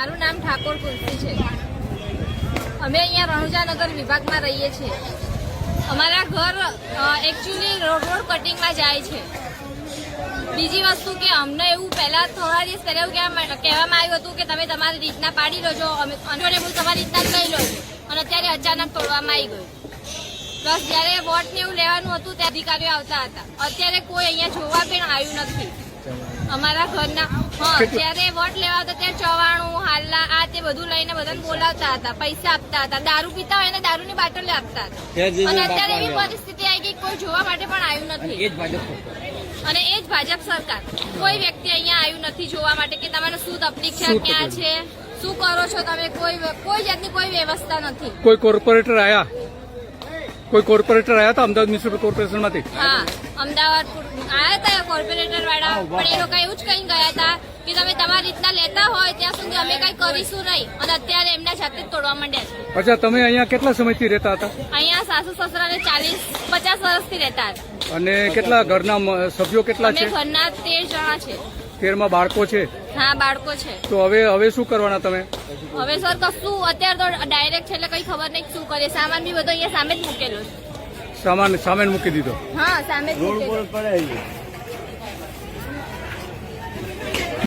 મારું નામ ઠાકોર કુલસી છે. અમે અહીંયા રણુજાનગર વિભાગમાં રહીએ છીએ. અમારા ઘર એકચ્યુઅલી રોડ કટિંગમાં જાય છે. બીજી વસ્તુ કે અમને એવું પહેલા થોડા દિવસ પહેલા એવું કહેવામાં આવ્યું હતું કે તમે તમારી રીતના પાડી લો છો, અમે તમારી રીતના જ લઈ લો છો, અને અત્યારે અચાનક તોડવામાં આવી ગયું. પ્લસ જયારે વોટ ને એવું લેવાનું હતું ત્યાં અધિકારીઓ આવતા હતા. અત્યારે કોઈ અહીંયા જોવા પણ આવ્યું નથી. અમારા ઘરના જયારે વોટ લેવા હતા ત્યારે ચવાણું હાલના આ તે બધું લઈને બધાને બોલાવતા હતા, પૈસા આપતા હતા, દારૂ પીતા હોય ને દારૂની બાટલી આપતા હતા. અને અત્યારે એવી પરિસ્થિતિ આવી ગઈ કોઈ જોવા માટે પણ આવ્યું નથી. અને એ જ ભાજપ સરકાર. કોઈ વ્યક્તિ અહીંયા આવ્યું નથી જોવા માટે કે તમારે શું તકલીફ છે, ક્યાં છે, શું કરો છો તમે. કોઈ જાતની કોઈ વ્યવસ્થા નથી. કોઈ કોર્પોરેટર આયા? કોઈ કોર્પોરેટર આયા હતા અમદાવાદ મ્યુનિસિપલ કોર્પોરેશન માંથી? હા, અમદાવાદ આયા હતા કોર્પોરેટર વાળા, પણ એ લોકો એવું જ કઈ ગયા હતા કે તમે તમારી રીતના લેતા હોય ત્યાં સુધી અમે કઈ કરીશું નહીં. અને અત્યારે એમના જાતે જ તોડવા માંડ્યા છે. અચ્છા, તમે અહીંયા કેટલા સમયથી રહેતા હતા? અહીંયા સાસુ સસરાને 40-50 વર્ષથી રહેતા હતા. અને કેટલા ઘરના સભ્યો કેટલા છે? અમે ઘરના 13 જણા છે. 13માં બાળકો છે? હા, બાળકો છે. તો હવે શું કરવાના તમે? હવે સર કશું અત્યારે તો ડાયરેક્ટ છે એટલે કઈ ખબર નહીં શું કરીએ. સામાન બી બધો અહીંયા સામે જ મૂકેલો છે. સામાન સામે મૂકી દીધો? હા, સામે જ મૂકેલો.